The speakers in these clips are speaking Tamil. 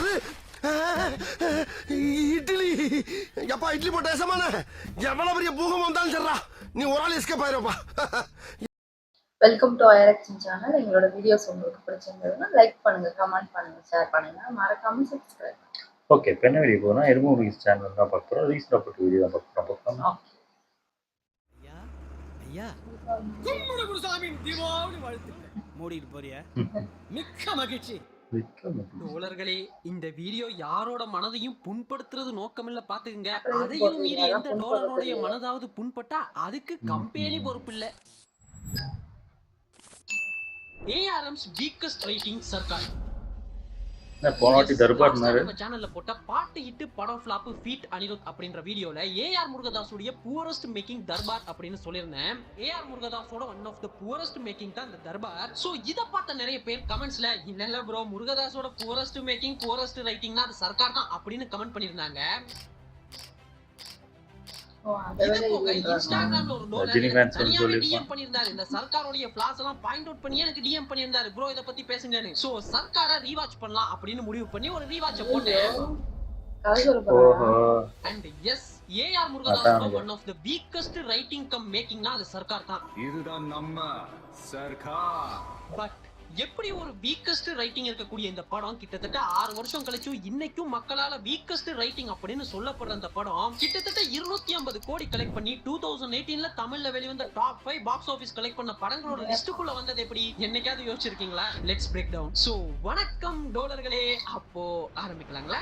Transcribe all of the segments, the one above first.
என்னது இட்லி? எப்பா இட்லி போட்ட ஏசமான எவ்வளவு பெரிய பூகம் வந்தாலும் சரிடா, நீ ஒரு ஆள் எஸ்கேப் ஆயிருப்பா. வெல்கம் டு ஐஆர்எக்ஷன் சேனல். எங்களோட வீடியோஸ் உங்களுக்கு பிடிச்சிருந்ததுன்னா லைக் பண்ணுங்க, கமெண்ட் பண்ணுங்க, ஷேர் பண்ணுங்க, மறக்காம சப்ஸ்கிரைப். ஓகே, இப்போ என்ன வீடியோ போனால் எரும மூவிஸ் சேனல் தான் பார்க்குறோம். ரீசனபிள் வீடியோ தான் பார்க்குறோம். ஐயா கும்பிடு குருசாமி தீபாவளி வாழ்த்துக்கள். மூடிட்டு போறியா? மிக்க மகிழ்ச்சி. தோழர்களே, இந்த வீடியோ யாரோட மனதையும் புண்படுத்துறது நோக்கமில்ல பாத்துக்குங்க. அதையும் மீறி எந்த டோலருடைய மனதாவது புண்பட்டா அதுக்கு கம்பெனி பொறுப்பு இல்ல. ஏஆர்எம்ஸ் வீக்கஸ்ட் ரேட்டிங் சர்க்கார் சேனல்ல போட்ட பாட்டு ஹிட் படம் ஃபிளாப் ஃபீட் அனிருத் அப்படின்ற வீடியோல ஏஆர் முருகதாஸோட புவரஸ்ட் மேக்கிங் தர்பார் அப்படின்னு சொல்லியிருந்தேன். ஏஆர் முருகதாஸோட one of the poorest making தான் இந்த தர்பார். சோ இத பார்த்த நிறைய பேர் கமெண்ட்ஸ்ல இல்ல ப்ரோ, முருகதாஸோட புவரஸ்ட் மேக்கிங் புவரஸ்ட் ரைட்டிங்னா அது சர்க்கார் தான் அப்படின்னு கமெண்ட் பண்ணிருந்தாங்க. இன்ஸ்டாகிராம்ல ஒரு டோலர் டிஎம் பண்ணிருந்தாரு. இந்த சர்க்காரோட ஃபிளாஸ் எல்லாம் பாயிண்ட் அவுட் பண்ணி எனக்கு டிஎம் பண்ணிருந்தாரு. ப்ரோ இத பத்தி பேசுங்கன்னு. சோ சர்க்காரை ரீவாட்ச் பண்ணலாம் அப்படின்னு முடிவு பண்ணி ஒரு ரீவாட்ச் போட்டேன். And yes, AR Murugadoss one of the weakest writing come making na அது சர்க்கார் தான். இதுதான் நம்ம சர்க்கார். பட் எப்படி ஒரு வீக்கஸ்ட் ரைட்டிங் இருக்கக்கூடிய இந்த படம் கிட்டத்தட்ட 6 வருஷம் கழிச்சு இன்னைக்கும் மக்களால வீக்கஸ்ட் ரைட்டிங் அப்படின்னு சொல்லப்படுற அந்த படம் கிட்டத்தட்ட 250 கோடி கலெக்ட் பண்ணி 2018ல தமிழ்ல வெளிவந்த டாப் 5 பாக்ஸ் ஆபீஸ் கலெக்ட் பண்ண படங்களோட லிஸ்டுக்குள்ள வந்தது எப்படி? என்னைக்காவது யோசிச்சிருக்கீங்களா? Let's break down. சோ வணக்கம் டோலர்களே, அப்போ ஆரம்பிக்கலாங்களா?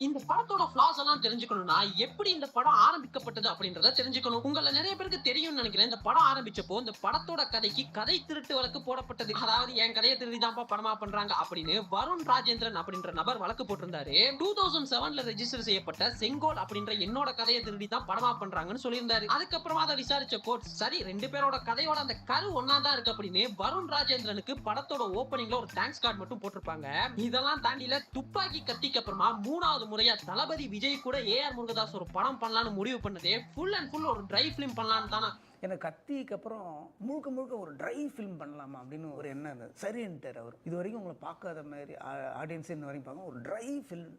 இந்த படத்தோட ஃபிளாஸ் எல்லாம் தெரிஞ்சுக்கணும்னா எப்படி இந்த படம் ஆரம்பிக்கப்பட்டது அப்படின்றத தெரிஞ்சுக்கணும். உங்களை நிறைய பேருக்கு தெரியும்னு நினைக்கிறேன். இந்த படம் ஆரம்பிச்சப்போ இந்த படத்தோட கதைக்கு கதை திருட்டு வழக்கு போடப்பட்டது. அதாவது என் கதையை திருடிதான்ப்பா படமா பண்றாங்க அப்படின்னு வருண் ராஜேந்திரன் அப்படின்ற நபர் வழக்கு போட்டிருந்தாரு. 2007ல ரெஜிஸ்டர் செய்யப்பட்ட செங்கோல் அப்படின்ற என்னோட கதையை திருடி தான் படமா பண்றாங்கன்னு சொல்லியிருந்தாரு. அதுக்கப்புறமா அதை விசாரிச்ச கோர்ட் சரி 2 பேரோட கதையோட அந்த கரு ஒன்னா தான் இருக்கு அப்படின்னு வருண் ராஜேந்திரனுக்கு படத்தோட ஓப்பனிங்ல ஒரு தேங்க்ஸ் கார்டு மட்டும் போட்டிருப்பாங்க. இதெல்லாம் தாண்டில துப்பாக்கி கத்திக்கு அப்புறமா 3வது முறையா தளபதி விஜய் கூட ஏஆர் முருகதாஸ் ஒரு படம் பண்ணலாம்னு முடிவு பண்ணதே ஃபுல் அண்ட் ஃபுல் ஒரு ட்ரை ஃபிலிம் பண்ணலாம்னு தானே. எனக்கு கத்திக்கு அப்புறம் முழுக்க ஒரு ட்ரை ஃபிலிம் பண்ணலாமா அப்படின்னு ஒரு எண்ணம் சரின்ட்டார் அவர். இது வரைக்கும் உங்களை பார்க்காத மாதிரி ஆடியன்ஸ் இந்த வரைக்கும் பார்க்க ஒரு ட்ரை ஃபிலிம்.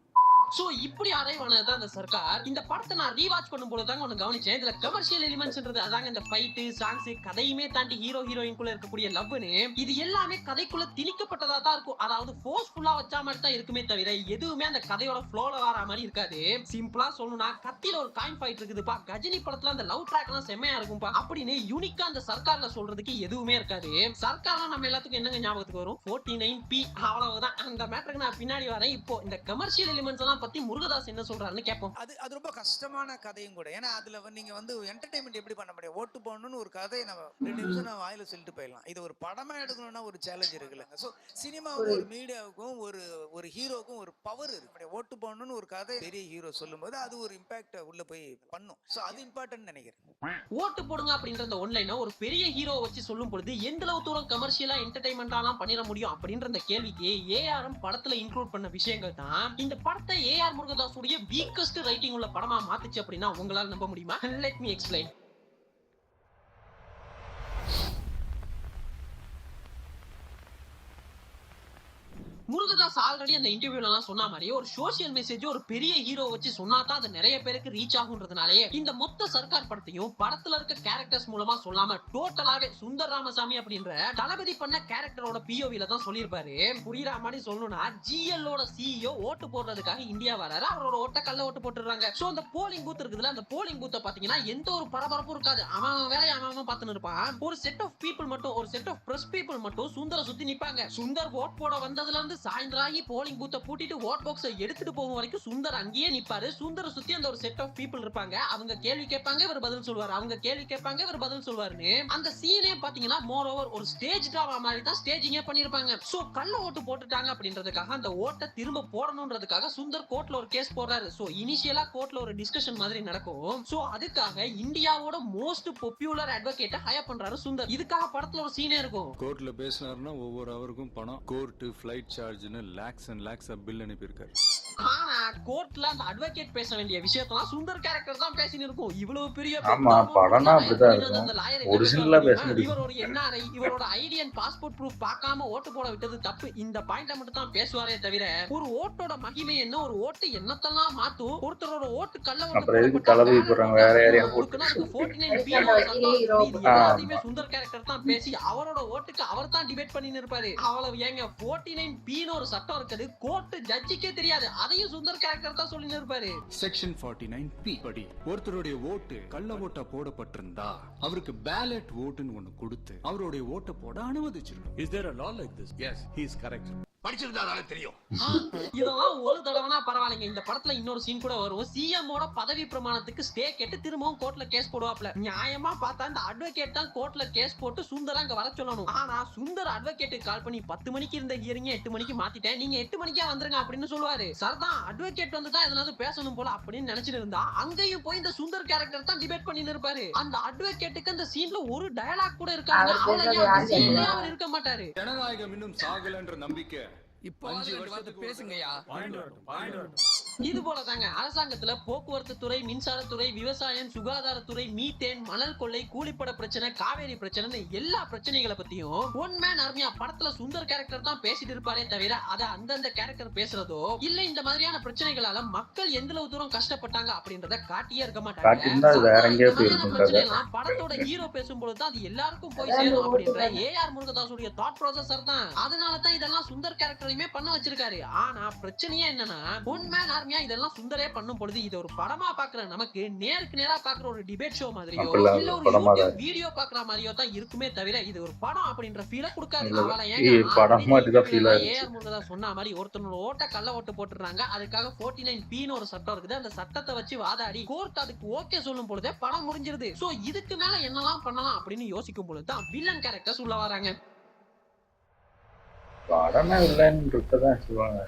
சோ இப்படி அரைவ் ஆனதுதான் இந்த சர்க்கார். இந்த படத்தை நான் ரீவாட்ச் பண்ணும்போது தாங்க ஒன்னு கவனிச்சேன். இதுல கமர்ஷியல் எலிமெண்ட்ஸ்ன்றது அதாங்க இந்த ஃபைட் சாங்ஸ் கதையுமே தாண்டி ஹீரோ ஹீரோயின் குள்ள இருக்கக்கூடிய லவ்னு இது எல்லாமே கதைக்குள்ள திணிக்கப்பட்டதா தான் இருக்கும். அதாவது ஃபோர்ஸ்ஃபுல்லா வச்சா மாதிரி தான் இருக்குமே தவிர எதுவுமே அந்த கதையோட ஃப்ளோல வர மாதிரி இருக்காது. சிம்பிளா சொல்லணும்னா கத்தில ஒரு காயின் ஃபைட் இருக்குதுப்பா, கஜினி படத்துல அந்த லவ் ட்ராக் எல்லாம் செம்மையா இருக்கும்பா அப்படின்னு யூனிக்கா அந்த சர்க்கார்ல சொல்றதுக்கு எதுவுமே இருக்காது. சர்க்கார்லாம் நம்ம எல்லாத்துக்கும் என்னங்க ஞாபகத்துக்கு வரும்? 49P அவ்வளவுதான். அந்த மேட்டருக்கு நான் பின்னாடி வரேன். இப்போ இந்த கமர்ஷியல் எலிமெண்ட்ஸ் எல்லாம் பத்தி முருகதாஸ் என்ன சொல்றாருன்னு கேட்போம். அது ரொம்ப கஷ்டமான கதையும் கூட. ஏன்னா அதுல நீங்க என்டர்டைன்மெண்ட் எப்படி பண்ண முடியும்? ஓட்டு போடணும்னு ஒரு கதையை நம்ம 2 நிமிஷம் நான் வாயில சொல்லிட்டு போயிடலாம். இது ஒரு படமா எடுக்கணும்னா ஒரு சேலஞ்ச் இருக்குல்ல. சோ சினிமாவுக்கும் ஒரு மீடியாவுக்கும் ஒரு ஹீரோக்கும் ஒரு பவர் இருக்கு. ஓட்டு போடணும்னு ஒரு கதை பெரிய ஹீரோ சொல்லும்போது அது ஒரு இம்பாக்ட் உள்ள போய் பண்ணும். சோ அது இம்பார்ட்டன்ட் நினைக்கிறேன். ஓட்டு போடுங்க அப்படின்ற அந்த ஒன்லைனை ஒரு பெரிய ஹீரோ வச்சு சொல்லும் பொழுது எந்த அளவு தூரம் கமர்ஷியலா என்டர்டைன்மெண்டாலாம் பண்ணிட முடியும் அப்படின்ற அந்த கேள்விக்கு ஏஆர்எம் படத்துல இன்க்ளூட் பண்ண விஷயங்கள் தான் இந்த படத்தை ஏஆர் முருகதாஸுடைய வீக்கஸ்ட் ரைட்டிங் உள்ள படமா மாத்துச்சு அப்படின்னா உங்களால நம்ப முடியுமா? Let me explain. Murugadoss already அந்த இன்டர்வியூல எல்லாம் சொன்ன மாதிரி ஒரு சோசியல் மெசேஜ் ஒரு பெரிய ஹீரோ வச்சு சொன்னாதான் அது நிறைய பேருக்கு ரீச் ஆகுன்றதுனாலே இந்த மொத்த சர்க்கார் படத்தையும் படத்துல இருக்க கேரக்டர்ஸ் மூலமா சொல்லாம டோட்டலாவே சுந்தர் ராமசாமி அப்படின்ற தளபதி பண்ண கேரக்டரோட பிஓவில தான் சொல்லியிருப்பாரு. புரியுற மாதிரி சொல்லணும்னா ஜிஎல்லோட சிஇஓ ஓட்டு போடுறதுக்காக இந்தியா வராரு. அவரோட ஓட்ட கல்ல ஓட்டு போட்டுறாங்க. சோ அந்த போலிங் பூத் இருக்குதுல, அந்த போலிங் பூத்தை பாத்தீங்கன்னா எந்த ஒரு பரபரப்பும் இருக்காது. அவன் வேலையை அவன் பார்த்துன்னு இருப்பான். ஒரு செட் ஆஃப் பீப்புள் மட்டும், ஒரு செட் ஆஃப் பிரஸ் பீப்புள் மட்டும் சுந்தர சுத்தி நிப்பாங்க. சுந்தர் ஓட் போட வந்ததுல இருந்து சாயந்தரம் ஆகி போலிங் பூத்தை பூட்டிட்டு ஓட் பாக்ஸை எடுத்துட்டு போகும் வரைக்கும் சுந்தர் அங்கேயே நிப்பாரு. சுந்தர சுத்தி அந்த ஒரு செட் ஆஃப் பீப்புள் இருப்பாங்க. அவங்க கேள்வி கேட்பாங்க, இவர் பதில் சொல்வாரு. அவங்க கேள்வி கேட்பாங்க, இவர் பதில் சொல்வாருன்னு அந்த சீனே பாத்தீங்கன்னா மோர் ஓவர் ஒரு ஸ்டேஜ் டிராமா மாதிரி தான் ஸ்டேஜிங்கே பண்ணிருப்பாங்க. சோ கள்ள ஓட்டு போட்டுட்டாங்க அப்படின்றதுக்காக அந்த ஓட்டை திரும்ப போடணும்ன்றதுக்காக சுந்தர் கோர்ட்ல ஒரு கேஸ் போடுறாரு. சோ இனிஷியலா கோர்ட்ல ஒரு டிஸ்கஷன் மாதிரி நடக்கும். சோ அதுக்காக இந்தியாவோட மோஸ்ட் பாப்புலர் அட்வொகேட்டை ஹையர் பண்றாரு சுந்தர். இதுக்காக படத்துல ஒரு சீனே இருக்கும். கோர்ட்ல பேசினாருன்னா ஒவ்வொரு அவருக்கும் பணம், கோர்ட், ஃபிளைட் சார்ஜ்னு lakhs and lakhs of bill அனுப்பியிருக்காரு. ஆனா கோர்ட்ல அந்த அட்வொகேட் பேச வேண்டிய விஷயத்தெல்லாம் சுந்தர் கேரக்டர் தான் பேசின்னு இருக்கும். இவ்வளவு பெரிய ஆமா, படம்னா அப்படிதான் இருக்கும். ஒரிஜினலா பேச முடியும். இவரோட என்ஆர்ஐ இவரோட ஐடி அண்ட் பாஸ்போர்ட் ப்ரூஃப் பார்க்காம ஓட்டு போட விட்டது தப்பு. இந்த பாயிண்ட மட்டும் தான் பேசுவாரே தவிர ஒரு ஓட்டோட மகிமை என்ன, ஒரு ஓட்டு என்னத்தெல்லாம் மாத்தும், ஒருத்தரோட ஓட்டு கள்ள அப்புறம் எதுக்கு தளபதி போடுறாங்க வேற யாரையா போட்டு. 49B எல்லாத்தையுமே சுந்தர் கேரக்டர் தான் பேசி அவரோட ஓட்டுக்கு அவர் தான் டிபேட் பண்ணின்னு இருப்பாரு. அவ்வளவு ஏங்க 49B ஒரு சட்டம் இருக்குது, கோர்ட் ஜட்ஜிக்கே தெரியாது, அதையும் சுந்தர் கேரக்டர் தான் சொல்லின்னு இருப்பாரு. செக்ஷன் 49P படி ஒருத்தருடைய ஓட்டு கள்ள ஓட்டா போடப்பட்டிருந்தா அவருக்கு பேலட் ஓட்டுன்னு ஒண்ணு கொடுத்து அவருடைய ஓட்டை போட அனுமதிச்சிருக்கோம். Is there a law like this? Yes, he is correct. படிச்சிருந்தாலே தெரியும். இதெல்லாம் ஒரு தடவைனா பரவாயில்லைங்க. இந்த படத்துல இன்னொரு சீன் கூட வரும். சிஎம் ஓட பதவி பிரமாணத்துக்கு ஸ்டே கேட்டு திரும்பவும் கோர்ட்ல கேஸ் போடுவாப்ல. நியாயமா பார்த்தா இந்த அட்வொகேட் தான் கோர்ட்ல கேஸ் போட்டு சுந்தர அங்க வர சொல்லணும். ஆனா சுந்தர் அட்வொகேட்டுக்கு கால் பண்ணி 10 மணிக்கு இருந்த ஹியரிங் 8 மணிக்கு மாத்திட்டேன், நீங்க 8 மணிக்கே வந்துருங்க அப்படின்னு சொல்லுவாரு. சர்தான் அட்வொகேட் வந்து தான் எதனாவது பேசணும் போல அப்படின்னு நினைச்சிட்டு இருந்தா அங்கேயும் போய் இந்த சுந்தர் கேரக்டர் தான் டிபேட் பண்ணிட்டு இருப்பாரு. அந்த அட்வொகேட்டுக்கு அந்த சீன்ல ஒரு டயலாக் கூட இருக்காது. அவர் இருக்க மாட்டாரு. ஜனநாயகம் இன்னும் சாகலன்ற நம்பிக்கை இப்போ 5 வருஷத்துக்கு பேசுங்கயா. இது போல தாங்க அரசாங்கத்துல போக்குவரத்து துறை, மின்சாரத்துறை, விவசாயம், சுகாதாரத்துறை, மீத்தேன், மணல் கொள்ளை, கூலிப்பட பிரச்சனை, காவேரி பிரச்சனை, எல்லா பிரச்சனைகளை பத்தியும் ஒன் மேன் ஆர்மியா படத்துல சுந்தர் கேரக்டர் தான் பேசிட்டு இருப்பாரே தவிர அத அந்தந்த கேரக்டர் பேசுறதோ இல்ல இந்த மாதிரியான பிரச்சனைகளால மக்கள் எந்த அளவு தூரம் கஷ்டப்பட்டாங்க அப்படின்றத காட்டியே இருக்க மாட்டாங்க. படத்தோட ஹீரோ பேசும்போது தான் அது எல்லாருக்கும் போய் சேரும் அப்படின்ற ஏஆர் முருகதாஸுடைய தாட் ப்ராசஸர் தான். அதனாலதான் இதெல்லாம் சுந்தர் கேரக்டரையுமே பண்ண வச்சிருக்காரு. ஆனா பிரச்சனையே என்னன்னா ஒன் மேன் இதெல்லாம் சுந்தரே பண்ணும் பொழுது இது ஒரு படமா பாக்குற நமக்கு நேருக்கு நேரா பாக்குற ஒரு டிபேட் ஷோ மாதிரியோ இல்ல ஒரு யூடியூப் வீடியோ பாக்குற மாதிரியோ தான் இருக்குமே தவிர இது ஒரு படம் அப்படின்ற ஃபீல கொடுக்காது. ஏஆர் முருகதாஸ் சொன்ன மாதிரி ஒருத்தனோட ஓட்ட கள்ள ஓட்டு போட்டுறாங்க, அதுக்காக 49P ஒரு சட்டம் இருக்குது, அந்த சட்டத்தை வச்சு வாதாடி கோர்ட் அதுக்கு ஓகே சொல்லும் பொழுதே படம் முடிஞ்சிருது. சோ இதுக்கு மேல என்னெல்லாம் பண்ணலாம் அப்படின்னு யோசிக்கும் பொழுது தான் வில்லன் கேரக்டர்ஸ் உள்ள வராங்க. படமே இல்லைன்னு இருக்கதான் சொல்லுவாங்க.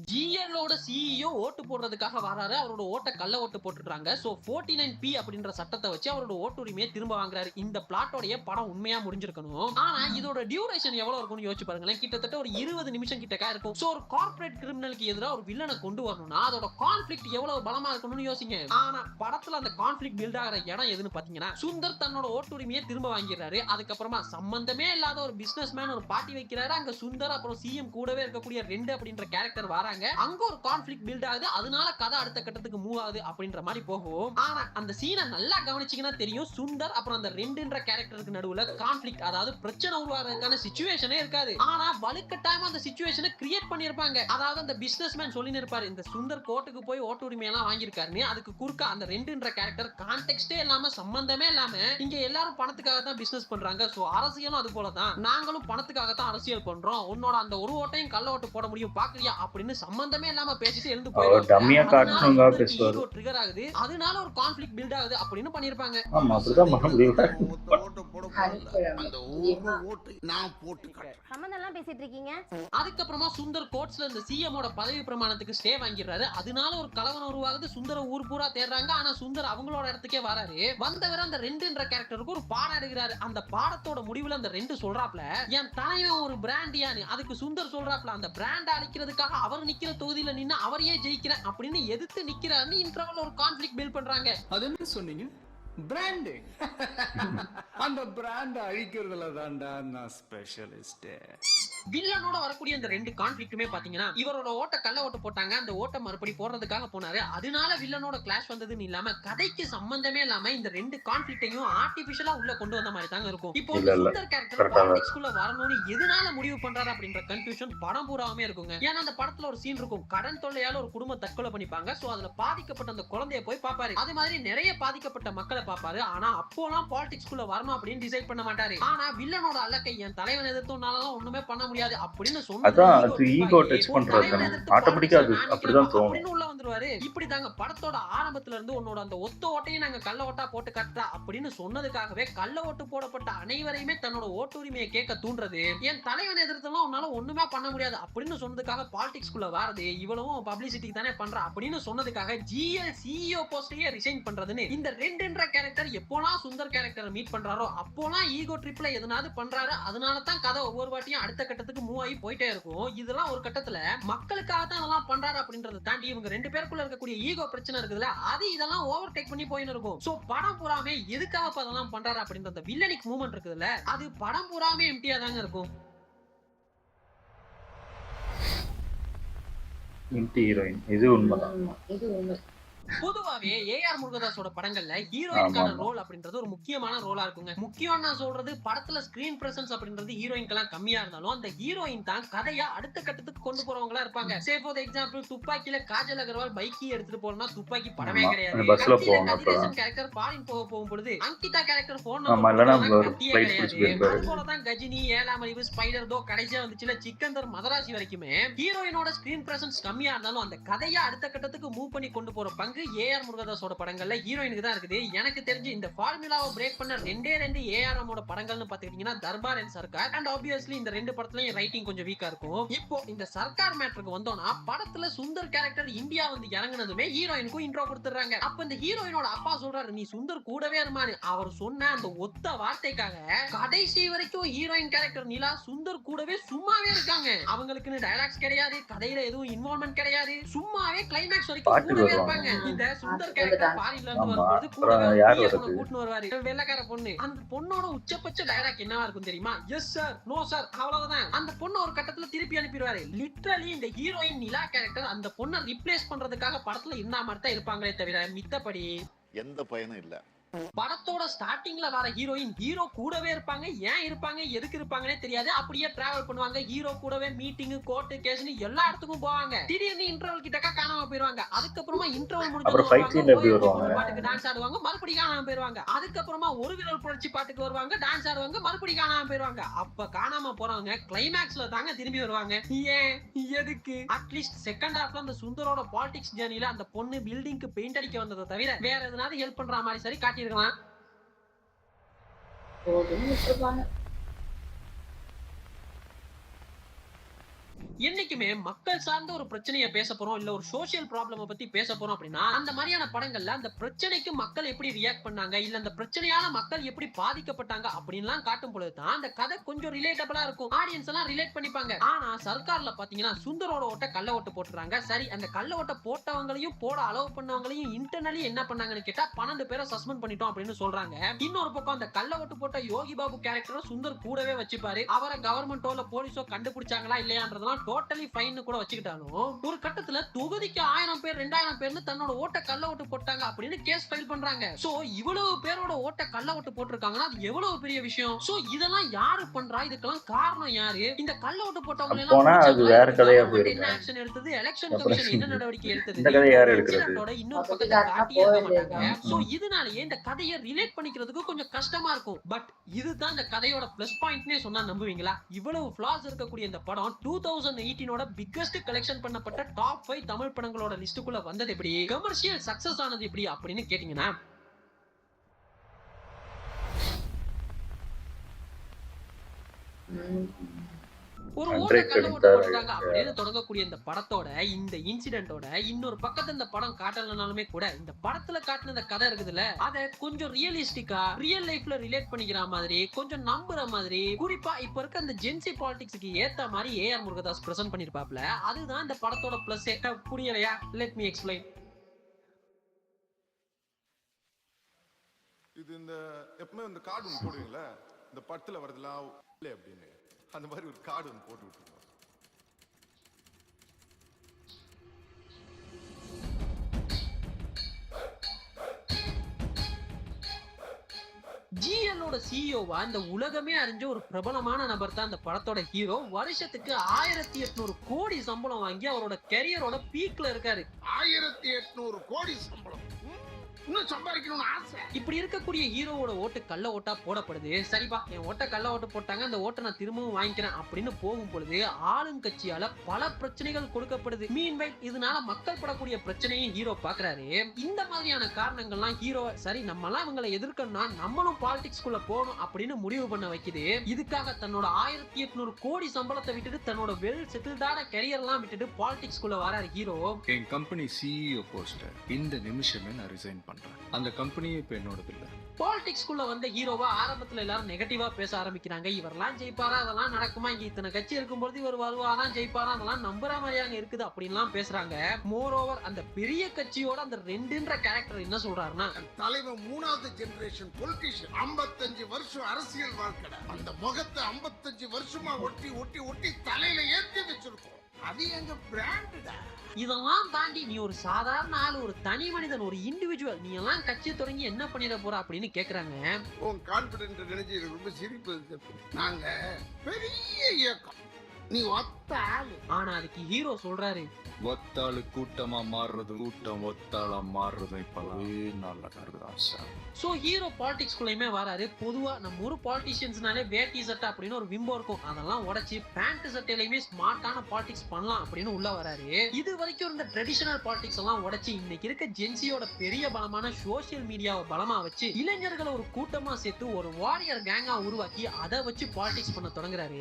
ஜிஎல்லோட சிஇஓ ஓட்டு போடுறதுக்காக வராரு, அவரோட ஓட்ட கள்ள ஓட்டு போட்டுறாங்க. சோ 49P அப்படின்ற சட்டத்தை வச்சு அவரோட ஓட்டு உரிமையை திரும்ப வாங்குறாரு. இந்த பிளாட்டோடைய படம் உண்மையா முடிஞ்சிருக்கணும். ஆனா இதோட டியூரேஷன் எவ்வளவு இருக்கும்னு யோசிச்சு பாருங்களேன். கிட்டத்தட்ட ஒரு 20 நிமிஷம் கிட்டக்கா இருக்கும். சோ ஒரு கார்ப்பரேட் கிரிமினலுக்கு எதிராக ஒரு வில்லனை கொண்டு வரணும்னா அதோட கான்ஃபிளிக்ட் எவ்வளவு பலமா இருக்கணும்னு யோசிங்க. ஆனா படத்துல அந்த கான்ஃபிளிக்ட் பில்ட் ஆகிற இடம் எதுன்னு பாத்தீங்கன்னா சுந்தர் தன்னோட ஓட்டு உரிமையை திரும்ப வாங்கிடுறாரு. அதுக்கப்புறமா சம்பந்தமே இல்லாத ஒரு பிசினஸ் மேன் ஒரு பார்ட்டி வைக்கிறாரு. அங்க சுந்தர் அப்புறம் சிஎம் கூடவே இருக்கக்கூடிய 2 அப்படின்ற கேரக்டர் வராங்க. அங்க ஒரு கான்ஃபிளிக்ட் பில்ட் ஆகுது, அதனால கதை அடுத்த கட்டத்துக்கு மூவ் ஆகுது அப்படின்ற மாதிரி போகும். ஆனா அந்த சீனை நல்லா கவனிச்சீங்கன்னா தெரியும் சுந்தர் அப்புறம் அந்த 2ன்ற கேரக்டருக்கு நடுவுல கான்ஃபிளிக்ட் அதாவது பிரச்சனை உருவாகிறதுக்கான சிச்சுவேஷனே இருக்காது. ஆனா வலுக்கட்டாயமா அந்த சிச்சுவேஷனை கிரியேட் பண்ணிருப்பாங்க. அதாவது அந்த பிசினஸ் மேன் சொல்லின்னு இருப்பாரு இந்த சுந்தர் கோர்ட்டுக்கு போய் ஓட்டு உரிமையெல்லாம் வாங்கியிருக்காருன்னு, அதுக்கு குறுக்க அந்த 2ன்ற கேரக்டர் கான்டெக்ஸ்டே இல்லாம சம்பந்தமே இல்லாம இங்க எல்லாரும் பணத்துக்காக தான் பிசினஸ் பண்றாங்க. சோ அரசியலும் அது போலதான், நாங்களும் பணத்துக்காக தான் அரசியல் பண்றோம், உன்னோட அந்த ஒரு ஓட்டையும் கள்ள ஓட்டு போட முடியும் பாக்குறியா அப்படின்னு சம்பந்தமே இல்லாம பேசிட்டு எழுந்து போயிடுவாங்க. ட்ரிகர் ஆகுது, அதனால ஒரு கான்ஃபிளிக்ட் பில்ட் ஆகுது அப்படின்னு பண்ணிருப்பாங்க. ஆமா அப்படிதான் பண்ண முடியும். அதுக்கப்புறமா சுந்தர் கோர்ட்ஸ்ல இந்த சிஎம் ஓட பதவி பிரமாணத்துக்கு ஸ்டே வாங்கிடுறாரு. அதனால ஒரு கலவரம் உருவாகுது. சுந்தர ஊர் பூரா தேடுறாங்க. ஆனா சுந்தர் அவங்களோட இடத்துக்கே வராரு. வந்தவர் அந்த 2ன்ற கேரக்டருக்கு ஒரு பாடம் எடுக்கிறாரு. அந்த பாடத்தோட முடிவுல அந்த 2 சொல்றாப்ல என் தலைவன் ஒரு பிராண்டியானு, அதுக்கு சுந்தர் சொல்றாப்ல அந்த பிராண்ட் அழிக்கிறதுக்காக அவர் நிக்கிற தொகுதியில நின்னு அவரையே ஜெயிக்கிறேன் அப்படின்னு எதிர்த்து நிக்கிறாருன்னு இன்டர்வல்ல ஒரு கான்ஃபிளிக்ட் பில்ட் பண்றாங்க. அது என்ன சொன்னீங்க? பிராண்டிங். அந்த பிராண்ட் அழிக்கிறதுல தான்டா நான் ஸ்பெஷலிஸ்ட். வில்லனோட வரக்கூடிய அந்த 2 கான்ஃபிளிக்ட்டுமே பாத்தீங்கன்னா இவரோட ஓட்ட கள்ள ஓட்டு போட்டாங்க, அந்த ஓட்ட மறுபடி போடுறதுக்காக போனாரு, அதனால வில்லனோட கிளாஷ் வந்ததுன்னு இல்லாம கதைக்கு சம்பந்தமே இல்லாம இந்த 2 கான்ஃபிளிக்ட்டையும் ஆர்டிபிஷியலா உள்ள கொண்டு வந்த மாதிரி தாங்க இருக்கும். இப்போ சுந்தர் கேரக்டர் பாலிடிக்ஸ்குள்ள வரணும்னு எதனால முடிவு பண்றாரு அப்படின்ற கன்ஃபியூஷன் படம் பூராவுமே இருக்குங்க. ஏன்னா அந்த படத்துல ஒரு சீன் இருக்கும், கடன் தொல்லையால ஒரு குடும்பம் தற்கொலை பண்ணிப்பாங்க. சோ அதுல பாதிக்கப்பட்ட அந்த குழந்தைய போய் பாப்பாரு. அது மாதிரி நிறைய பாதிக்கப்பட்ட மக்களை பாப்பாரு. ஆனா அப்போலாம் பாலிடிக்ஸ்குள்ள வரணும் அப்படின்னு டிசைட் பண்ண மாட்டாரு. ஆனா வில்லனோட அல்லக்கை என் தலைவன் எதிர்த்தோம்னால ஒண்ணுமே பண்ண முடியாது அப்படின்னு இப்படிதாங்க படத்தோட ஆரம்பத்துல இருந்து உன்னோட அந்த ஒத்த ஓட்டையும் நாங்க கள்ள ஓட்டா போட்டு கட்டா அப்படின்னு சொன்னதுக்காகவே கள்ள ஓட்டு போடப்பட்ட அனைவரையுமே தன்னோட ஓட்டு உரிமையை கேட்க தூண்டுறது, என் தலைவன் எதிர்த்தெல்லாம் உன்னால ஒண்ணுமே பண்ண முடியாது அப்படின்னு சொன்னதுக்காக பாலிடிக்ஸ்குள்ள வரது, இவ்வளவும் பப்ளிசிட்டி தானே பண்ற அப்படின்னு சொன்னதுக்காக ஜிஎல் சிஇஓ போஸ்டையே ரிசைன் பண்றதுன்னு இந்த 2ன்ற கேரக்டர் எப்போலாம் சுந்தர் கேரக்டரை மீட் பண்றாரோ அப்போலாம் ஈகோ ட்ரிப்ல எதனாவது பண்றாரு. அதனால தான் கதை ஒவ்வொரு வாட்டியும் அடுத்த கட்டத்துக்கு மூவ் ஆகி போயிட்டே இருக்கும். இதெல்லாம் ஒரு கட்டத்துல மக்களுக்காக தான் அதெல்லாம் பண்றாரு அப்படின்றத தாண்டி இவங்க 2 பேருக்குள்ள இருக்கக்கூடிய ஈகோ பிரச்சனை இருக்குதுல, அது இதெல்லாம் ஓவர் டேக் பண்ணி போயின்னு இருக்கும். சோ படம் பூராமே எதுக்காக அதெல்லாம் பண்றாரு அப்படின்ற அந்த வில்லனிக் மூவ்மெண்ட் இருக்குதுல்ல, அது படம் பூராமே எம்டியா தாங்க இருக்கும். இன்டி ஹீரோயின் இது உண்மைதான். இது உண்மை. பொதுவாவே ஏஆர் முருகதாஸோட படங்கள்ல ஹீரோயின்கான ரோல் அப்படின்றது ஒரு முக்கியமான ரோலா இருக்குங்க. முக்கியம் நான் சொல்றது படத்துல ஸ்கிரீன் பிரசன்ஸ் அப்படின்றது ஹீரோயின்க்கெல்லாம் கம்மியா இருந்தாலும் அந்த ஹீரோயின் தான் கதையா அடுத்த கட்டத்துக்கு கொண்டு போறவங்களா இருப்பாங்க. சே ஃபார் எக்ஸாம்பிள் துப்பாக்கியில காஜல் அகர்வால் பைக்கி எடுத்துட்டு போறோம்னா துப்பாக்கி படமே கிடையாது. பஸ்ல போவாங்க. கதிரேசன் கேரக்டர் ஃபாரின் போகும் பொழுது அங்கிதா கேரக்டர் போன் கிடையாது. அது போலதான் கஜினி, ஏழாம் அறிவு, ஸ்பைடர் தோ கடைசியா வந்துச்சுல சிக்கந்தர், மதராசி வரைக்குமே ஹீரோயினோட ஸ்கிரீன் பிரசன்ஸ் கம்மியா இருந்தாலும் அந்த கதையா அடுத்த கட்டத்துக்கு மூவ் பண்ணி கொண்டு போற பங்கு ஏஆர் முருகதாஸோட படங்கள்ல ஹீரோயினுக்கு தான் இருக்குது. எனக்கு தெரிஞ்சு இந்த ஃபார்முலாவை பிரேக் பண்ண 2 ஏஆர்எம்மோட படங்கள்னு பாத்துக்கிட்டீங்கன்னா Darbar and Sarkar. And obviously இந்த 2 படத்துலயும் ரைட்டிங் கொஞ்சம் வீக்கா இருக்கும். இப்போ இந்த சர்க்கார் மேட்டருக்கு வந்தோம்னா படத்துல சுந்தர் கேரக்டர் இந்தியா வந்து இறங்குனதுமே ஹீரோயினுக்கும் இன்ட்ரோ கொடுத்துறாங்க. அப்ப இந்த ஹீரோயினோட அப்பா சொல்றாரு, நீ சுந்தர் கூடவே இருமான்னு. அவர் சொன்ன அந்த ஒத்த வார்த்தைக்காக கடைசி வரைக்கும் ஹீரோயின் கேரக்டர் நிலா சுந்தர் கூடவே சும்மாவே இருக்காங்க. அவங்களுக்குன்னு டயலாக்ஸ் கிடையாது, கதையில எதுவும் இன்வால்வ்மெண்ட் கிடையாது, சும்மாவே கிளைமேக்ஸ் வரைக்கும் கூடவே இருப்பாங்க. இந்த சுந்தர் கேரக்டர் ஃபாரின்ல இருந்து வரும்போது கூடவே கூட்டிட்டு வருவாரு வெள்ளக்கார பொண்ணு. அந்த பொண்ணோட உச்சபட்ச டயலாக் என்னவா இருக்கும் தெரியுமா? எஸ் சார், நோ சார், அவ்வளவுதான். அந்த பொண்ணு ஒரு கட்டத்துல திருப்பி அனுப்பிடுவாரு. லிட்டரலி இந்த ஹீரோயின் நிலா கேரக்டர் அந்த பொண்ணை ரிப்ளேஸ் பண்றதுக்காக படத்துல இருந்தா மாதிரி தான் இருப்பாங்களே தவிர மித்தபடி எந்த பயனும் இல்ல. படத்தோட ஸ்டார்டிங்ல வர ஹீரோயின் ஹீரோ கூடவே இருப்பாங்க. ஏன் இருப்பாங்க, எதுக்கு இருப்பாங்கன்னே தெரியாது. அப்படியே டிராவல் பண்ணுவாங்க. ஹீரோ கூடவே மீட்டிங், கோர்ட் கேஸ்னு எல்லா இடத்துக்கும் போவாங்க. திடீர்னு இன்டர்வல் கிட்டக்க காணாம போயிருவாங்க. அதுக்கப்புறமா இன்டர்வல் முடிஞ்சு பாட்டுக்கு டான்ஸ் ஆடுவாங்க, மறுபடியும் காணாம போயிருவாங்க. அதுக்கப்புறமா ஒரு விரல் புரட்சி பாட்டுக்கு வருவாங்க, டான்ஸ் ஆடுவாங்க, மறுபடியும் காணாம போயிருவாங்க. அப்ப காணாம போறவங்க கிளைமேக்ஸ்ல தாங்க திரும்பி வருவாங்க. ஏன், எதுக்கு? அட்லீஸ்ட் செகண்ட் ஹாஃப்ல அந்த சுந்தரோட பாலிடிக்ஸ் ஜர்னில அந்த பொண்ணு பில்டிங்க்கு பெயிண்ட் அடிக்க வந்ததை தவிர வேற எதனாவது ஹெல்ப் பண்ற மாதிரி சரி காட்டி இருக்கலாம். என்னைக்குமே மக்கள் சார்ந்த ஒரு பிரச்சனையை பேச போறோம், இல்ல ஒரு சோசியல் ப்ராப்ளம் பத்தி பேச போறோம் அப்படின்னா அந்த மாதிரியான படங்கள்ல அந்த பிரச்சனைக்கு மக்கள் எப்படி ரியாக்ட் பண்ணாங்க, இல்ல அந்த பிரச்சனையால மக்கள் எப்படி பாதிக்கப்பட்டாங்க அப்படின்லாம் காட்டும் பொழுதுதான் அந்த கதை கொஞ்சம் ரிலேட்டபிளா இருக்கும். ஆடியன்ஸ் எல்லாம் ரிலேட் பண்ணிப்பாங்க. ஆனா சர்க்கார்ல பாத்தீங்கன்னா சுந்தரோட ஓட்ட கள்ள ஓட்ட போட்டுறாங்க. சரி, அந்த கள்ள ஓட்ட போட்டவங்களையும் போட அலோவ் பண்ணவங்களையும் இன்டர்னலி என்ன பண்ணாங்கன்னு கேட்டா 12 பேரை சஸ்பெண்ட் பண்ணிட்டோம் அப்படின்னு சொல்றாங்க. இன்னொரு பக்கம் அந்த கள்ள ஓட்டு போட்ட யோகி பாபு கேரக்டரை சுந்தர் கூடவே வச்சுப்பாரு. அவரை கவர்மெண்டோ இல்ல போலீஸோ கண்டுபிடிச்சாங்களா இல்லையான்றதெல்லாம் டோட்டலி ஃபைன் கூட வச்சுக்கிட்டாலும் ஒரு கட்டத்துல தொகுதிக்கு 1000 பேர் 2000 பேர்னு தன்னோட ஓட்ட கள்ள ஓட்டு போட்டாங்க அப்படின்னு கேஸ் ஃபைல் பண்றாங்க. சோ இவ்வளவு பேரோட ஓட்ட கள்ள ஓட்டு போட்டிருக்காங்கன்னா அது எவ்வளவு பெரிய விஷயம். சோ இதெல்லாம் யாரு பண்றா, இதுக்கெல்லாம் காரணம் யாரு? இந்த கள்ள ஓட்டு போட்டவங்க எல்லாம் என்ன ஆக்ஷன் எடுத்தது, எலெக்ஷன் கமிஷன் என்ன நடவடிக்கை எடுத்தது, இன்னொரு பக்கத்தை காட்டியே இருக்க மாட்டாங்க. சோ இதனாலேயே இந்த கதையை ரிலேட் பண்ணிக்கிறதுக்கு கொஞ்சம் கஷ்டமா இருக்கும். பட் இதுதான் இந்த கதையோட பிளஸ் பாயிண்ட்னே சொன்னா நம்புவீங்களா? இவ்வளவு ஃபிளாஸ் இருக்கக்கூடிய இந்த படம் 2018ஓட பிக்கஸ்ட் கலெக்ஷன் பண்ணப்பட்ட டாப் 5 தமிழ் படங்களோட லிஸ்டுக்குள்ள வந்தது எப்படி, கமர்ஷியல் சக்சஸ் ஆனது எப்படி அப்படின்னு கேட்டீங்கன்னா ஒரு ஓட்ட கள்ள ஓட்டு போட்டாங்க அப்படின்னு தொடங்கக்கூடிய இந்த படத்தோட இந்த இன்சிடென்ட்டோட இன்னொரு பக்கத்துல இந்த படம் காட்டலனாலுமே கூட இந்த படத்துல காட்டின இந்த கதை இருக்குதுல்ல, அதை கொஞ்சம் ரியலிஸ்டிக்கா ரியல் லைஃப்ல ரிலேட் பண்ணிக்கிற மாதிரி கொஞ்சம் நம்புற மாதிரி, குறிப்பா இப்ப இருக்க அந்த ஜென்சி பாலிடிக்ஸ்க்கு ஏத்த மாதிரி ஏஆர் முருகதாஸ் பிரசன்ட் பண்ணிருப்பாப்ல. அதுதான் இந்த படத்தோட பிளஸ். புரியலையா? Let me explain. இது இந்த எப்பவுமே இந்த கார்டு ஒன்று போடுவீங்களா, இந்த படத்துல வரதுலாம் இல்லை அப்படின்னு, அந்த மாதிரி ஒரு கார்டு ஒன்று போட்டு விட்டுருக்கோம். ஜிஎல்லோட சிஇஓவா இந்த உலகமே அறிஞ்ச ஒரு பிரபலமான நபர் தான் இந்த படத்தோட ஹீரோ. வருஷத்துக்கு 1800 கோடி சம்பளம் வாங்கி அவரோட கெரியரோட பீக்ல இருக்காரு. 1800 கோடி சம்பளம், இன்னும் சம்பாதிக்கணும்னு ஆசை. இப்படி இருக்கக்கூடிய ஹீரோவோட ஓட்டு கள்ள ஓட்டா போடப்படுது. சரிப்பா, என் ஓட்ட கள்ள ஓட்டு போட்டாங்க, அந்த ஓட்டை நான் திரும்பவும் வாங்கிக்கிறேன் அப்படின்னு போகும் பொழுது ஆளுங்கட்சியால பல பிரச்சனைகள் கொடுக்கப்படுது. மீன்வைல் இதனால மக்கள் படக்கூடிய பிரச்சனையும் ஹீரோ பாக்குறாரு. இந்த மாதிரியான காரணங்கள்லாம் ஹீரோ சரி நம்ம எல்லாம் இவங்களை எதிர்க்கணும்னா நம்மளும் பாலிடிக்ஸ்குள்ள போகணும் அப்படின்னு முடிவு பண்ண வைக்குது. இதுக்காக தன்னோட 1800 கோடி சம்பளத்தை விட்டுட்டு தன்னோட வெல் செட்டில்டான கெரியர் எல்லாம் விட்டுட்டு பாலிடிக்ஸ்குள்ள வராரு ஹீரோ. என் கம்பெனி சிஇஓ போஸ்டர் இந்த நிமிஷமே நான் ரிசைன் பண்றேன். அந்த கம்பெனியே இப்ப என்னோடது இல்ல. பாலிடிக்ஸ்குள்ள வந்த ஹீரோவா ஆரம்பத்துல எல்லாரும் நெகட்டிவா பேச ஆரம்பிக்கிறாங்க. இவரெல்லாம் ஜெயிப்பாரா, அதெல்லாம் நடக்குமா, இங்க இத்தனை கட்சி இருக்கும்போது இவர் வருவாரா ஜெயிப்பாரா, அதெல்லாம் நம்புற மாதிரியாங்க இருக்குது அப்படின்லாம் பேசுறாங்க. மோர் ஓவர் அந்த பெரிய கட்சியோட அந்த 2ன்ற கேரக்டர் என்ன சொல்றாருன்னா, தலைவர் 3வது ஜெனரேஷன் பொலிட்டிஷியன், 55 வருஷம் அரசியல் வாழ்க்கை, அந்த முகத்தை 55 வருஷமா ஒட்டி ஒட்டி ஒட்டி தலையில ஏற்றி வச்சிருக்கோம். அது எங்க பிராண்டுடா. இதெல்லாம் தாண்டி நீ ஒரு சாதாரண ஆள், ஒரு தனி மனிதன், ஒரு இண்டிவிஜுவல், நீ எல்லாம் கட்சி தொடங்கி என்ன பண்ணிட போற அப்படின்னு கேக்குறாங்க. உன் கான்பிடென்ட் நினைச்சு எனக்கு ரொம்ப சிரிப்பு இருக்கு. நாங்க பெரிய இயக்கம், நீ ஒத்த ஆளு. ஆனா அதுக்கு ஹீரோ சொல்றாரு, ஒத்தாளு கூட்டமா மாறுறது, கூட்டம் ஒத்தாளா மாறுறது இப்பவே நல்ல கருதான் சார். சோ ஹீரோ பாலிடிக்ஸ்குள்ளயுமே வராரு. பொதுவா நம்ம ஒரு பாலிட்டிஷியன்ஸ்னாலே வேட்டி சட்டை அப்படின்னு ஒரு விம்போ இருக்கும், அதெல்லாம் உடைச்சு பேண்ட் சட்டையிலுமே ஸ்மார்ட்டான பாலிடிக்ஸ் பண்ணலாம் அப்படின்னு உள்ள வராரு. இது வரைக்கும் இருந்த ட்ரெடிஷனல் பாலிடிக்ஸ் எல்லாம் உடைச்சு இன்னைக்கு இருக்க ஜென்சியோட பெரிய பலமான சோசியல் மீடியாவை பலமா வச்சு இளைஞர்களை ஒரு கூட்டமா சேர்த்து ஒரு வாரியர் கேங்கா உருவாக்கி அதை வச்சு பாலிடிக்ஸ் பண்ண தொடங்குறாரு.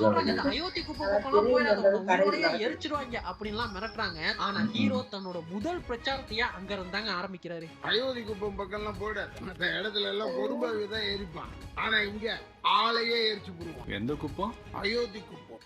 சொல்றாங்க அயோத்தி குப்பை பக்கம் போயிடாத, எரிச்சிருவாங்க அப்படின்லாம் மிரட்டுறாங்க. ஆனா ஹீரோ தன்னோட முதல் பிரச்சாரத்தையே அங்க இருந்தாங்க ஆரம்பிக்கிறாரு. அயோத்தி குப்பம் பக்கம் எல்லாம் போயிட, மற்ற இடத்துல எல்லாம் பொறுப்பாக தான் எரிப்பான், ஆனா இங்க ஆளையே எரிச்சு போடுவான். எந்த குப்பம்? அயோத்தி குப்பம்.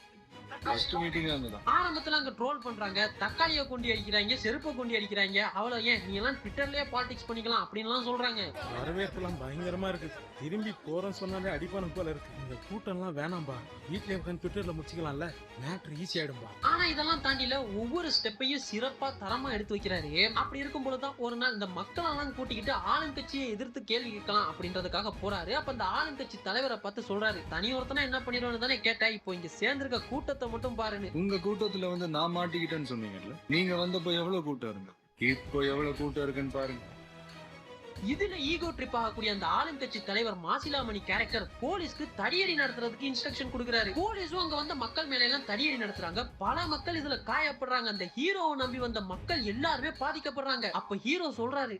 ஆரம்பத்துல அங்க ட்ரோல் பண்றாங்க, தக்காளியை கொண்டு அடிக்கிறாங்க, செருப்பை கொண்டு அடிக்கிறாங்க. அவ்வளவு ஏன் நீ எல்லாம் ட்விட்டர்லயே பாலிடிக்ஸ் பண்ணிக்கலாம் அப்படின்னு சொல்றாங்க. வரவேற்பெல்லாம் பயங்கரமா இருக்கு, திரும்பி போறேன்னு சொன்னாலே அடிப்பானு போல இருக்கு. இந்த கூட்டம் எல்லாம் வேணாம்பா, வீட்லயே உட்காந்து ட்விட்டர்ல முடிச்சுக்கலாம்ல, மேட்ரு ஈஸி ஆயிடும்பா. ஆனா இதெல்லாம் தாண்டில ஒவ்வொரு ஸ்டெப்பையும் சிறப்பா தரமா எடுத்து வைக்கிறாரு. அப்படி இருக்கும் போதுதான் ஒரு நாள் இந்த மக்கள் எல்லாம் கூட்டிக்கிட்டு ஆளுங்கட்சியை எதிர்த்து கேள்வி கேட்கலாம் அப்படின்றதுக்காக போறாரு. அப்ப அந்த ஆளுங்கட்சி தலைவரை பார்த்து சொல்றாரு, தனி ஒருத்தனா என்ன பண்ணிடுவான்னு தானே கேட்டா, இப்போ இங்க சேர்ந்திருக்க கூட்டத்தை மட்டும் பாருன்னு. உங்க கூட்டத்துல வந்து நான் மாட்டிக்கிட்டேன்னு சொன்னீங்கல்ல, நீங்க வந்தப்போ எவ்வளவு கூட்டம் இருக்கு, இப்போ எவ்வளவு கூட்டம் இருக்குன்னு பாருங்க. இதுல ஈகோ ட்ரிப் ஆகக்கூடிய அந்த ஆளுங்கட்சி தலைவர் மாசிலாமணி கேரக்டர் போலீஸ்க்கு தடியடி நடத்துறதுக்கு இன்ஸ்ட்ரக்ஷன் கொடுக்குறாரு. போலீஸும் அங்க வந்த மக்கள் மேல எல்லாம் தடியடி நடத்துறாங்க. பல மக்கள் இதுல காயப்படுறாங்க. அந்த ஹீரோவை நம்பி வந்த மக்கள் எல்லாருமே பாதிக்கப்படுறாங்க. அப்ப ஹீரோ சொல்றாரு,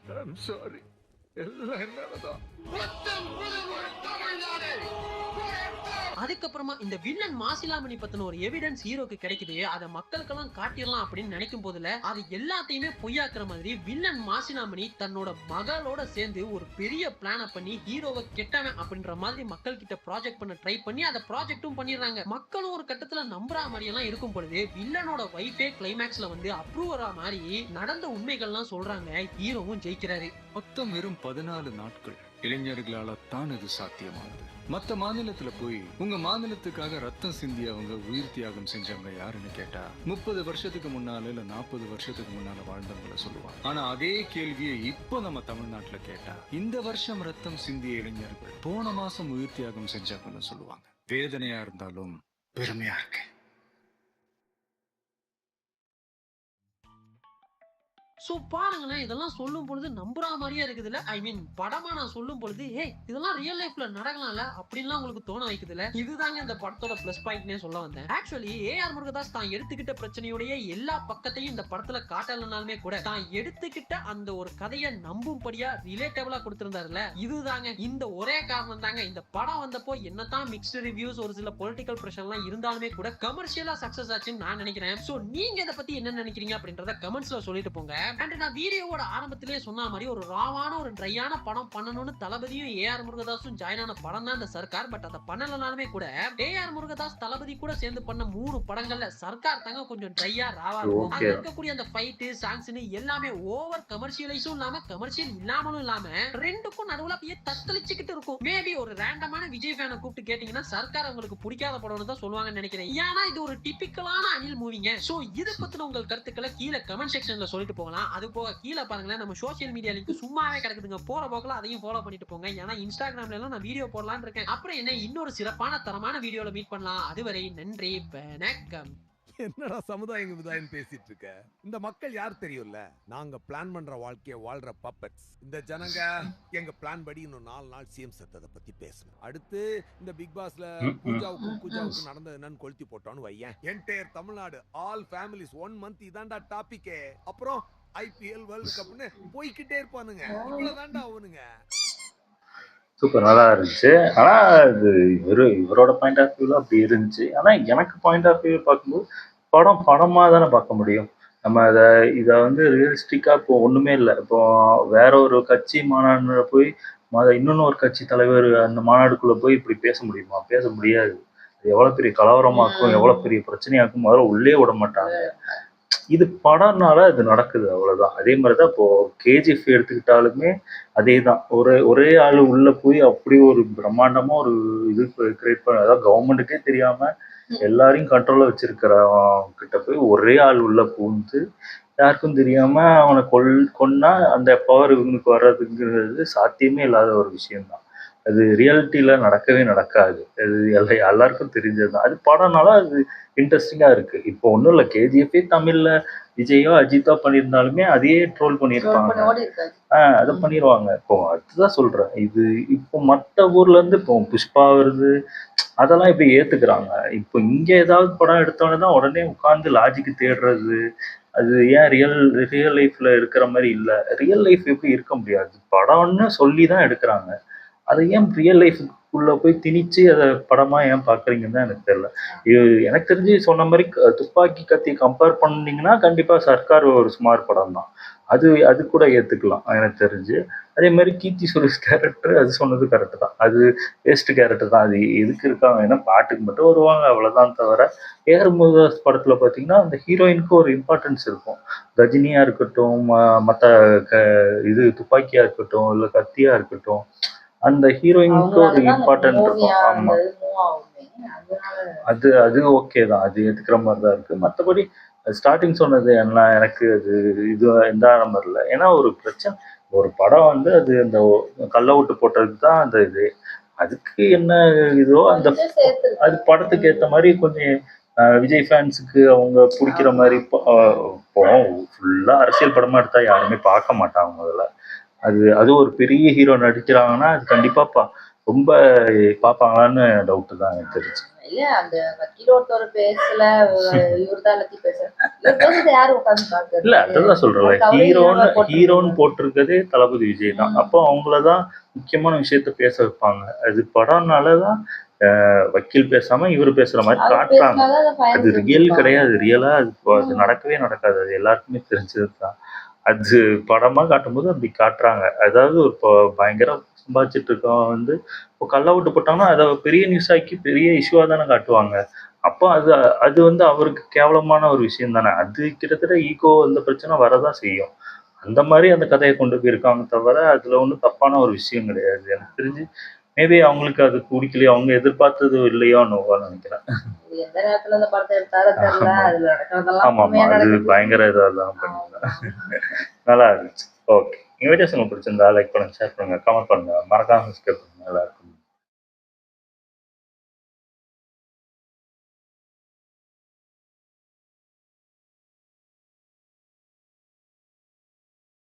சாரி, எல்லாம் என்னாலதான். அதுக்கப்புறமா இந்த வில்லன் மாசிலாமணி பத்தின ஒரு எவிடன்ஸ் ஹீரோக்கு கிடைக்குது. அதை மக்களுக்கெல்லாம் காட்டிடலாம் அப்படின்னு நினைக்கும் போதுல அது எல்லாத்தையுமே பொய்யாக்குற மாதிரி வில்லன் மாசிலாமணி தன்னோட மகளோட சேர்ந்து ஒரு பெரிய பிளான பண்ணி ஹீரோவை கெட்டவன் அப்படின்ற மாதிரி மக்கள் கிட்ட ப்ராஜெக்ட் பண்ண ட்ரை பண்ணி அதை ப்ராஜெக்டும் பண்ணிடுறாங்க. மக்களும் ஒரு கட்டத்துல நம்புற மாதிரி எல்லாம் இருக்கும் பொழுது வில்லனோட வைஃபே கிளைமேக்ஸ்ல வந்து அப்ரூவரா மாதிரி நடந்த உண்மைகள்லாம் சொல்றாங்க. ஹீரோவும் ஜெயிக்கிறாரு. மொத்தம் வெறும் 14 நாட்கள் இளைஞர்களால தான் இது சாத்தியமானது. மத்த மாநிலத்துல போய் உங்க மாநிலத்துக்காக ரத்தம் சிந்தி அவங்க உயிர் தியாகம் செஞ்சவங்க யாருன்னு கேட்டா 30 வருஷத்துக்கு முன்னால இல்ல 40 வருஷத்துக்கு முன்னால வாழ்ந்தவங்களை சொல்லுவாங்க. ஆனா அதே கேள்வியை இப்போ நம்ம தமிழ்நாட்டுல கேட்டா இந்த வருஷம் ரத்தம் சிந்திய இளைஞர்கள் போன மாசம் உயிர் தியாகம் செஞ்சவங்கன்னு சொல்லுவாங்க. வேதனையா இருந்தாலும் பெருமையா இருக்கு. சோ பாருங்களேன், இதெல்லாம் சொல்லும் பொழுது நம்புற மாதிரியே இருக்குதுல்ல. ஐ மீன் படமா நான் சொல்லும் பொழுது இதெல்லாம் ரியல் லைஃப்ல நடக்கலாம்ல அப்படின்லாம் உங்களுக்கு தோண வைக்குதுல்ல. இதுதாங்க இந்த படத்தோட பிளஸ் பாயிண்ட்னே சொல்ல வந்தேன். ஆக்சுவலி ஏஆர் முருகதாஸ் தான் எடுத்துக்கிட்ட பிரச்சனையுடைய எல்லா பக்கத்தையும் இந்த படத்துல காட்டலனாலுமே கூட தான் எடுத்துக்கிட்ட அந்த ஒரு கதையை நம்பும்படியா ரிலேட்டபிளா கொடுத்திருந்தாருல, இதுதாங்க இந்த ஒரே காரணம் தாங்க இந்த படம் வந்தப்போ என்னதான் மிக்ஸ்டு ரிவ்யூஸ் ஒரு சில பொலிட்டிக்கல் பிரஷர் எல்லாம் இருந்தாலுமே கூட கமர்ஷியலா சக்சஸ் ஆச்சுன்னு நான் நினைக்கிறேன். சோ நீங்க இதை பத்தி என்ன நினைக்கிறீங்க அப்படின்றத கமெண்ட்ஸ்ல சொல்லிட்டு போங்க. அண்ட் நான் வீடியோவோட ஆரம்பத்திலேயே சொன்ன மாதிரி ஒரு ராவான ஒரு ட்ரையான படம் பண்ணணும்னு தளபதியும் ஏஆர் முருகதாஸும் ஜாயின் ஆன படம் தான் இந்த சர்க்கார். பட் அதை பண்ணலனாலுமே கூட ஏஆர் முருகதாஸ் தளபதி கூட சேர்ந்து பண்ண 3 படங்கள்ல சர்க்கார் தாங்க கொஞ்சம் ட்ரையா ராவா இருக்கும். அங்க இருக்கக்கூடிய அந்த ஃபைட் சாங்ஸ்னு எல்லாமே ஓவர் கமர்ஷியலைஸும் இல்லாம கமர்ஷியல் இல்லாமலும் இல்லாம ரெண்டுக்கும் நடுவுல அப்படியே தத்தளிச்சுக்கிட்டு இருக்கும். மேபி ஒரு ரேண்டமான விஜய் ஃபேனை கூப்பிட்டு கேட்டீங்கன்னா சர்க்கார் உங்களுக்கு பிடிக்காத படம்னு தான் சொல்லுவாங்கன்னு நினைக்கிறேன். ஏன்னா இது ஒரு டிபிக்கலான அனில் மூவிங்க. சோ இது பத்தின உங்கள் கருத்துக்களை கீழே கமெண்ட் செக்ஷன்ல சொல்லிட்டு போகலாம். அது போக கீழே பாருங்களேன், நம்ம சோசியல் மீடியா லிங்க் சும்மாவே கிடக்குதுங்க, போற போக்கல அதையும் ஃபாலோ பண்ணிட்டு போங்க. ஏன்னா இன்ஸ்டாகிராம்ல எல்லாம் நான் வீடியோ போடலான்னு இருக்கேன். அப்புறம் என்ன, இன்னொரு சிறப்பான தரமான வீடியோல மீட் பண்ணலாம். அதுவரை நன்றி, வணக்கம். என்னடா சமுதாயம் பேசிட்டு இருக்க? இந்த மக்கள் யார் தெரியும்ல, நாங்க பிளான் பண்ற வாழ்க்கைய வாழ்ற பப்பட்ஸ். இந்த ஜனங்க எங்க பிளான் படி இன்னும் 4 நாள் சிஎம் சத்தத்தை பத்தி பேசணும். அடுத்து இந்த பிக் பாஸ்ல பூஜாவுக்கும் நடந்தது என்னன்னு கொளுத்தி போட்டோன்னு வையேன். Entire Tamil Nadu all families 1 month இதான்டா டாபிக்கே. அப்புறம் IPL வேர்ல்ட் கப்னு போய்கிட்டே இருப்பானுங்க. இவ்வளவுதான்டா அவனுங்க. சூப்பர், நல்லா இருந்துச்சு. ஆனா இது இவரோட பாயிண்ட் ஆஃப் வியூல அப்படி இருந்துச்சு. ஆனா எனக்கு பாயிண்ட் ஆஃப் வியூ பார்க்கும்போது படமா தானே பார்க்க முடியும். நம்ம இதை வந்து ரியலிஸ்டிக்கா இப்போ ஒண்ணுமே இல்லை. இப்போ வேற ஒரு கட்சி மாநாடு போய் இன்னொன்னு ஒரு கட்சி தலைவர் அந்த மாநாடுக்குள்ள போய் இப்படி பேச முடியுமா? பேச முடியாது. அது எவ்வளவு பெரிய கலவரமாக்கும், எவ்வளவு பெரிய பிரச்சனையாக்கும், முதல்ல உள்ளே விட மாட்டாங்க. இது படம்னால அது நடக்குது, அவ்வளவுதான். அதே மாதிரிதான் இப்போ கேஜிஎஃப் எடுத்துக்கிட்டாலுமே அதேதான். ஒரே ஆளு உள்ள போய் அப்படி ஒரு பிரம்மாண்டமா ஒரு இது கிரியேட் பண்ண, அதாவது கவர்மெண்ட்டுக்கே தெரியாம எல்லாரையும் கண்ட்ரோல்ல வச்சிருக்கிறவன் கிட்ட போய் ஒரே ஆள் உள்ள புகுந்து யாருக்கும் தெரியாம அவனை கொன்னா அந்த பவர் இவனுக்கு வர்றதுங்கிறது சாத்தியமே இல்லாத ஒரு விஷயம்தான். அது ரியாலிட்டியில நடக்கவே நடக்காது. அது எல்லாருக்கும் தெரிஞ்சதுதான். அது படம்னால அது இன்ட்ரெஸ்டிங்கா இருக்கு. இப்போ ஒன்றும் இல்லை, கேஜிஎஃபே தமிழ்ல விஜயோ அஜித்தோ பண்ணியிருந்தாலுமே அதையே ட்ரோல் பண்ணியிருப்பாங்க. அதை பண்ணிடுவாங்க. இப்போ அதுதான் சொல்றேன். இது இப்போ மற்ற ஊர்ல இருந்து இப்போ புஷ்பா வருது, அதெல்லாம் இப்ப ஏத்துக்கிறாங்க. இப்போ இங்க ஏதாவது படம் எடுத்தோன்னே தான் உடனே உட்கார்ந்து லாஜிக்கு தேடுறது. அது ஏன் ரியல் லைஃப்ல இருக்கிற மாதிரி இல்ல. ரியல் லைஃப் எப்படி இருக்க முடியாது? படம்னு சொல்லி தான் எடுக்கிறாங்க. அதை ஏன் ரியல் லைஃப்குள்ள போய் திணிச்சு அதை படமா ஏன் பாக்குறீங்கன்னு தான் எனக்கு தெரியல. இது எனக்கு தெரிஞ்சு சொன்ன மாதிரி துப்பாக்கி கத்தி கம்பேர் பண்ணீங்கன்னா கண்டிப்பா சர்க்கார் ஒரு சுமார் படம் தான். அது கூட ஏத்துக்கலாம் எனக்கு தெரிஞ்சு. அதே மாதிரி கீர்த்தி சுரேஷ் கேரக்டர் அது சொன்னது கரெக்ட் தான். அது வேஸ்ட் கேரக்டர் தான். அது எதுக்கு இருக்காங்க, ஏன்னா பாட்டுக்கு மட்டும் வருவாங்க அவ்வளவுதான். தவிர ஏஆர் முருகதாஸ் படத்துல பாத்தீங்கன்னா அந்த ஹீரோயினுக்கு ஒரு இம்பார்ட்டன்ஸ் இருக்கும். கஜினியா இருக்கட்டும், மற்ற இது துப்பாக்கியா இருக்கட்டும், இல்ல கத்தியா இருக்கட்டும், அந்த ஹீரோயினுக்கு ஒரு இம்பார்ட்டன்ட் இருக்கும். ஆமா, அது ஓகே தான். அது ஏத்துக்கிற மாதிரி தான் இருக்கு. மற்றபடி ஸ்டார்டிங் சொன்னது என்ன, எனக்கு அது இது எந்த நம்பர் இல்லை. ஏன்னா ஒரு பிரச்சனை, ஒரு படம் வந்து அது அந்த கள்ள ஓட்டு போட்டதுக்கு தான் அந்த இது. அதுக்கு என்ன இதோ அந்த அது படத்துக்கு ஏற்ற மாதிரி கொஞ்சம் விஜய் ஃபேன்ஸுக்கு அவங்க பிடிக்கிற மாதிரி இப்போ ஃபுல்லா அரசியல் படமா எடுத்தா யாருமே பார்க்க மாட்டாங்க முதல்ல. அது ஒரு பெரிய ஹீரோ நடிக்கிறாங்கன்னா அது கண்டிப்பா ரொம்ப பார்ப்பாங்களான்னு டவுட் தான் எனக்கு தெரிஞ்சு. இல்ல அந்த வக்கீல் ஒருத்தர் பேசல, இவர்தான் எல்லாத்தையும் பேசுறது யாரும் உட்காந்து பாக்குறது இல்ல. அதான் சொல்றேன், ஹீரோன்னு போட்டிருக்கதே தளபதி விஜய் தான். அப்போ அவங்களதான் முக்கியமான விஷயத்த பேச வைப்பாங்க. அது படம்னாலதான் வக்கீல் பேசாம இவர் பேசுற மாதிரி காட்டுறாங்க. அது ரியல் கிடையாது. ரியலா அது நடக்கவே நடக்காது. அது எல்லாருக்குமே தெரிஞ்சதுதான். அது படமா காட்டும்போது அப்படி காட்டுறாங்க. அதாவது ஒரு பயங்கர சம்பாதிச்சுட்டு இருக்கவன் வந்து இப்போ கள்ள ஓட்டு போட்டாங்கன்னா அதை பெரிய நியூஸ் ஆக்கி பெரிய இஷ்யூவா தானே காட்டுவாங்க. அப்போ அது வந்து அவருக்கு கேவலமான ஒரு விஷயம் தானே. அது கிட்டத்தட்ட ஈகோ அந்த பிரச்சனை வரதான் செய்யும். அந்த மாதிரி அந்த கதையை கொண்டு போயிருக்காங்க. தவிர அதுல ஒன்றும் தப்பான ஒரு விஷயம் கிடையாது. எனக்கு தெரிஞ்சு மேபி அவங்களுக்கு அது பிடிக்கலையோ, அவங்க எதிர்பார்த்தது இல்லையோ நினைக்கிறேன். எந்த நேரத்துல இந்த படத்தை எடுத்தாரோ தெரியல. அதுல ஆமா ஆமா, அது பயங்கர இதான் பண்ணிருந்தேன். நல்லா இருந்துச்சு. ஓகே, எங்க வீடியோஸ் உங்களுக்கு பிடிச்சிருந்தா லைக் பண்ணுங்க, ஷேர் பண்ணுங்க, கமெண்ட் பண்ணுங்க, மறக்காம சப்ஸ்கிரைப் பண்ணுங்க.